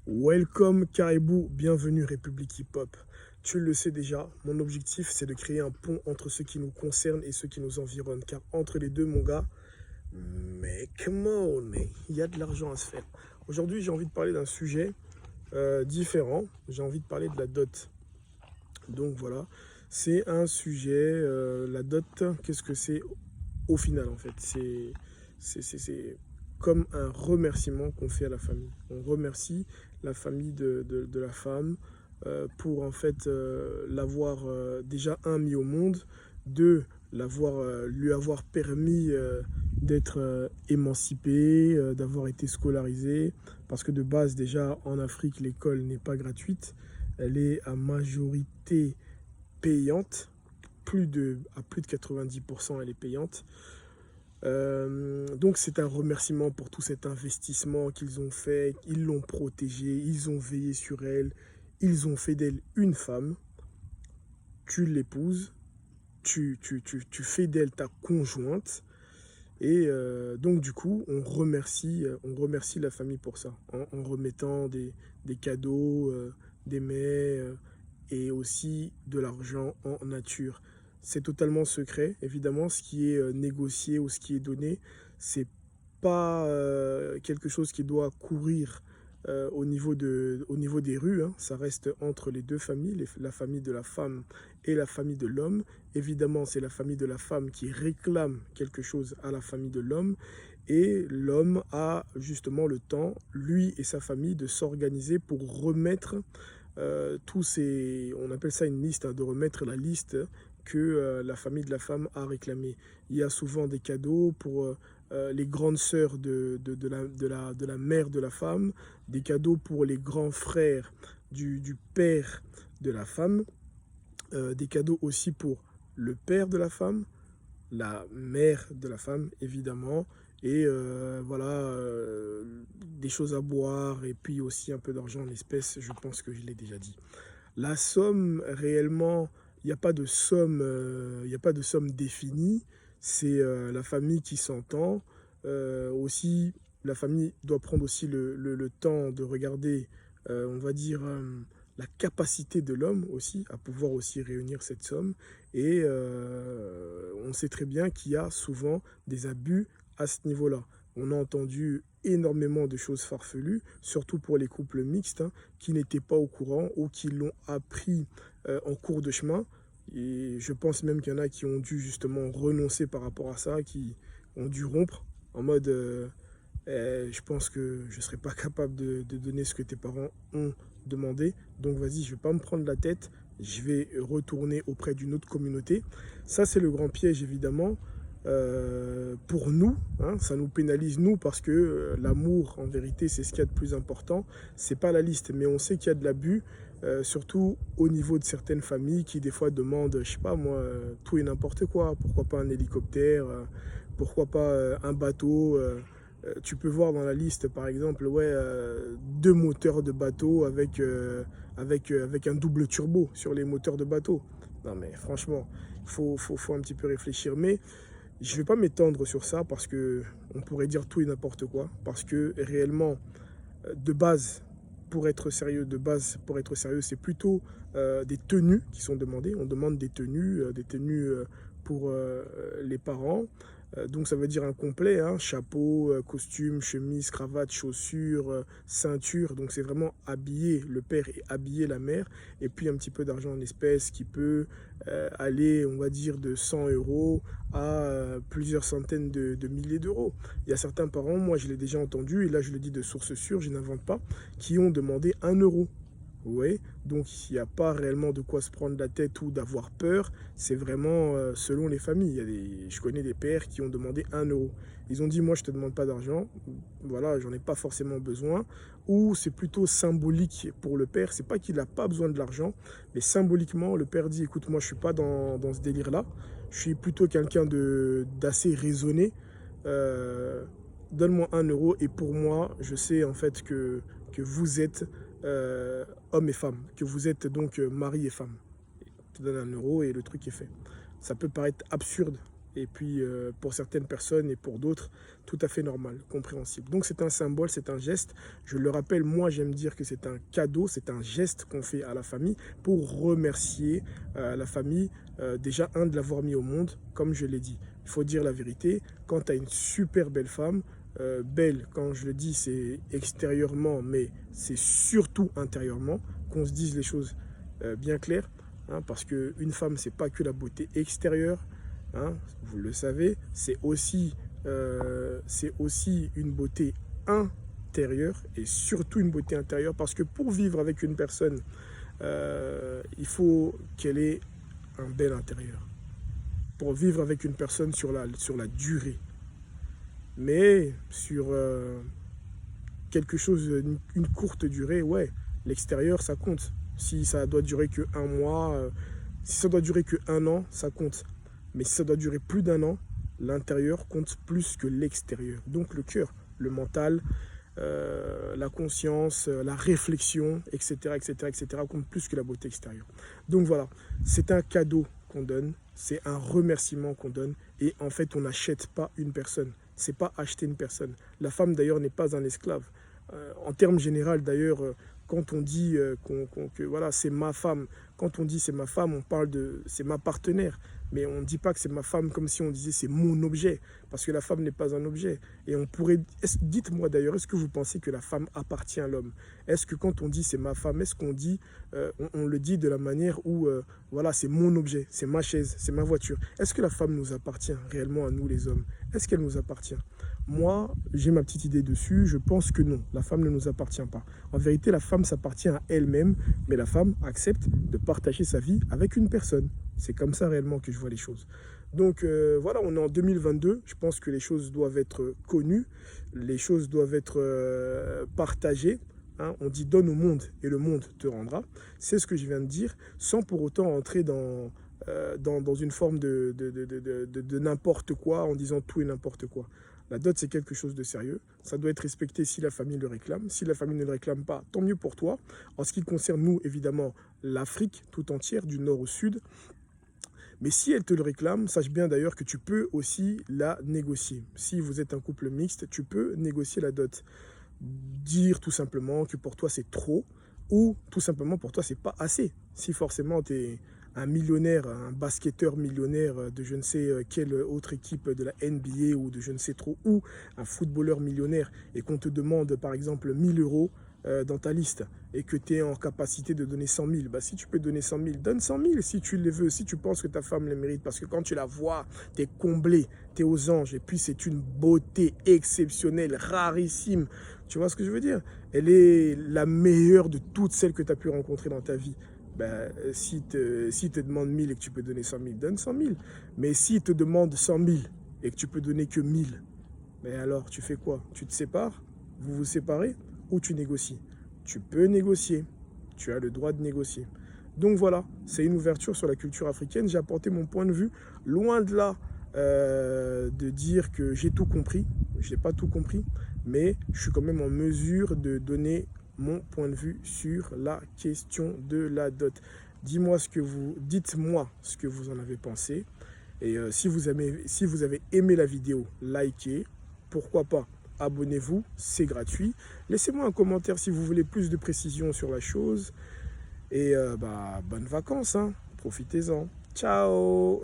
Welcome Caribou, bienvenue République Hip Hop. Tu le sais déjà, mon objectif c'est de créer un pont entre ce qui nous concerne et ce qui nous environne. Car entre les deux, mon gars, mais come on, mais il y a de l'argent à se faire. Aujourd'hui, j'ai envie de parler d'un sujet différent. J'ai envie de parler de la dot. Donc voilà, c'est un sujet, la dot, qu'est-ce que c'est au final en fait? C'est comme un remerciement qu'on fait à la famille. On remercie la famille de la femme pour en fait l'avoir déjà mis au monde, deux, lui avoir permis d'être émancipé, d'avoir été scolarisé, parce que de base déjà en Afrique l'école n'est pas gratuite, elle est à majorité payante, à plus de 90% elle est payante. Donc c'est un remerciement pour tout cet investissement qu'ils ont fait, ils l'ont protégée, ils ont veillé sur elle, ils ont fait d'elle une femme, tu l'épouses, tu fais d'elle ta conjointe, et donc du coup on remercie la famille pour ça, en remettant des cadeaux, des mets, et aussi de l'argent en nature. C'est totalement secret, évidemment, ce qui est négocié ou ce qui est donné, c'est pas quelque chose qui doit courir au niveau des rues, hein. Ça reste entre les deux familles, la famille de la femme et la famille de l'homme. Évidemment, c'est la famille de la femme qui réclame quelque chose à la famille de l'homme, et l'homme a justement le temps, lui et sa famille, de s'organiser pour remettre tous ces, on appelle ça une liste, hein, de remettre la liste que la famille de la femme a réclamée. Il y a souvent des cadeaux pour les grandes sœurs de la mère de la femme, des cadeaux pour les grands frères du père de la femme, des cadeaux aussi pour le père de la femme, la mère de la femme, évidemment, et voilà, des choses à boire, et puis aussi un peu d'argent en espèces, je pense que je l'ai déjà dit. La somme, réellement, il n'y a pas de somme, il n'y a pas de somme définie, c'est la famille qui s'entend. Aussi, la famille doit prendre aussi le temps de regarder, on va dire, la capacité de l'homme aussi à pouvoir aussi réunir cette somme. Et on sait très bien qu'il y a souvent des abus à ce niveau-là. On a entendu énormément de choses farfelues, surtout pour les couples mixtes, hein, qui n'étaient pas au courant ou qui l'ont appris en cours de chemin. Et je pense même qu'il y en a qui ont dû justement renoncer par rapport à ça, qui ont dû rompre en mode je pense que je ne serais pas capable de donner ce que tes parents ont demandé. Donc vas-y, je ne vais pas me prendre la tête. Je vais retourner auprès d'une autre communauté. Ça, c'est le grand piège, évidemment. Pour nous, hein, ça nous pénalise nous parce que l'amour, en vérité, c'est ce qu'il y a de plus important. C'est pas la liste, mais on sait qu'il y a de l'abus, surtout au niveau de certaines familles qui des fois demandent, je sais pas moi, tout et n'importe quoi. Pourquoi pas un hélicoptère, pourquoi pas un bateau. Tu peux voir dans la liste, par exemple, ouais, deux moteurs de bateau avec un double turbo sur les moteurs de bateau. Non mais franchement, faut un petit peu réfléchir. Mais je ne vais pas m'étendre sur ça parce que on pourrait dire tout et n'importe quoi. Parce que réellement, de base, pour être sérieux, c'est plutôt des tenues qui sont demandées. On demande des tenues pour les parents. Donc ça veut dire un complet, hein, chapeau, costume, chemise, cravate, chaussures, ceinture. Donc c'est vraiment habiller le père et habiller la mère. Et puis un petit peu d'argent en espèces qui peut aller, on va dire, de 100 euros à plusieurs centaines de milliers d'euros. Il y a certains parents, moi je l'ai déjà entendu, et là je le dis de source sûre, je n'invente pas, qui ont demandé 1 euro. Ouais, donc il n'y a pas réellement de quoi se prendre la tête ou d'avoir peur. C'est vraiment selon les familles. Je connais des pères qui ont demandé 1 euro. Ils ont dit, moi je te demande pas d'argent, voilà, j'en ai pas forcément besoin. Ou c'est plutôt symbolique pour le père. C'est pas qu'il n'a pas besoin de l'argent, mais symboliquement, le père dit, écoute, moi je suis pas dans ce délire-là. Je suis plutôt quelqu'un d'assez raisonné. Euh, Donne-moi 1 euro, et pour moi, je sais en fait que vous êtes homme et femme, que vous êtes donc mari et femme. Je te donne 1 euro et le truc est fait. Ça peut paraître absurde, Et puis pour certaines personnes et pour d'autres, tout à fait normal, compréhensible. Donc c'est un symbole, c'est un geste. Je le rappelle, moi j'aime dire que c'est un cadeau, c'est un geste qu'on fait à la famille pour remercier la famille, déjà de l'avoir mis au monde, comme je l'ai dit. Il faut dire la vérité, quand tu as une super belle femme, belle, quand je le dis, c'est extérieurement, mais c'est surtout intérieurement, qu'on se dise les choses bien claires, hein, parce qu'une femme, c'est pas que la beauté extérieure, hein, vous le savez, c'est aussi une beauté intérieure, et surtout une beauté intérieure, parce que pour vivre avec une personne, il faut qu'elle ait un bel intérieur. Pour vivre avec une personne sur la durée, mais sur quelque chose, une courte durée, ouais, l'extérieur, ça compte. Si ça doit durer que un mois, si ça doit durer que un an, ça compte. Mais si ça doit durer plus d'un an, l'intérieur compte plus que l'extérieur. Donc le cœur, le mental, la conscience, la réflexion, etc., etc., etc., compte plus que la beauté extérieure. Donc voilà, c'est un cadeau qu'on donne, c'est un remerciement qu'on donne, et en fait, on n'achète pas une personne. C'est pas acheter une personne. La femme, d'ailleurs, n'est pas un esclave. En termes généraux, d'ailleurs, quand on dit que voilà, c'est ma femme, quand on dit c'est ma femme, on parle de c'est ma partenaire. Mais on ne dit pas que c'est ma femme comme si on disait c'est mon objet, parce que la femme n'est pas un objet. Et on pourrait, dites-moi d'ailleurs, est-ce que vous pensez que la femme appartient à l'homme? Est-ce que quand on dit c'est ma femme, est-ce qu'on dit, on le dit de la manière où, voilà, c'est mon objet, c'est ma chaise, c'est ma voiture? Est-ce que la femme nous appartient réellement à nous les hommes? Est-ce qu'elle nous appartient? Moi, j'ai ma petite idée dessus, je pense que non, la femme ne nous appartient pas. En vérité, la femme s'appartient à elle-même, mais la femme accepte de partager sa vie avec une personne. C'est comme ça réellement que je vois les choses. Donc voilà, on est en 2022, je pense que les choses doivent être connues, les choses doivent être partagées. Hein. On dit donne au monde et le monde te rendra. C'est ce que je viens de dire, sans pour autant entrer dans une forme de n'importe quoi, en disant tout et n'importe quoi. La dot, c'est quelque chose de sérieux. Ça doit être respecté si la famille le réclame. Si la famille ne le réclame pas, tant mieux pour toi. En ce qui concerne nous, évidemment, l'Afrique tout entière, du nord au sud. Mais si elle te le réclame, sache bien d'ailleurs que tu peux aussi la négocier. Si vous êtes un couple mixte, tu peux négocier la dot. Dire tout simplement que pour toi, c'est trop, ou tout simplement pour toi, c'est pas assez. Si forcément, tu es un millionnaire, un basketteur millionnaire de je ne sais quelle autre équipe de la NBA ou de je ne sais trop où, un footballeur millionnaire, et qu'on te demande par exemple 1000 euros dans ta liste, et que tu es en capacité de donner 100 000, bah, si tu peux donner 100 000, donne 100 000 si tu les veux, si tu penses que ta femme les mérite, parce que quand tu la vois, tu es comblé, tu es aux anges, et puis c'est une beauté exceptionnelle, rarissime. Tu vois ce que je veux dire? Elle est la meilleure de toutes celles que tu as pu rencontrer dans ta vie. Ben, si te demande 1000 et que tu peux donner 100 000, donne 100 000. Mais s'il te demande 100 000 et que tu peux donner que 1000, ben alors tu fais quoi? Tu te sépares? Vous vous séparez? Ou tu négocies? Tu peux négocier. Tu as le droit de négocier. Donc voilà, c'est une ouverture sur la culture africaine. J'ai apporté mon point de vue. Loin de là de dire que j'ai tout compris. Je n'ai pas tout compris. Mais je suis quand même en mesure de donner mon point de vue sur la question de la dot. Dites-moi ce que vous en avez pensé. Et si vous avez aimé la vidéo, likez. Pourquoi pas, abonnez-vous, c'est gratuit. Laissez-moi un commentaire si vous voulez plus de précision sur la chose. Et bonnes vacances, hein. Profitez-en. Ciao.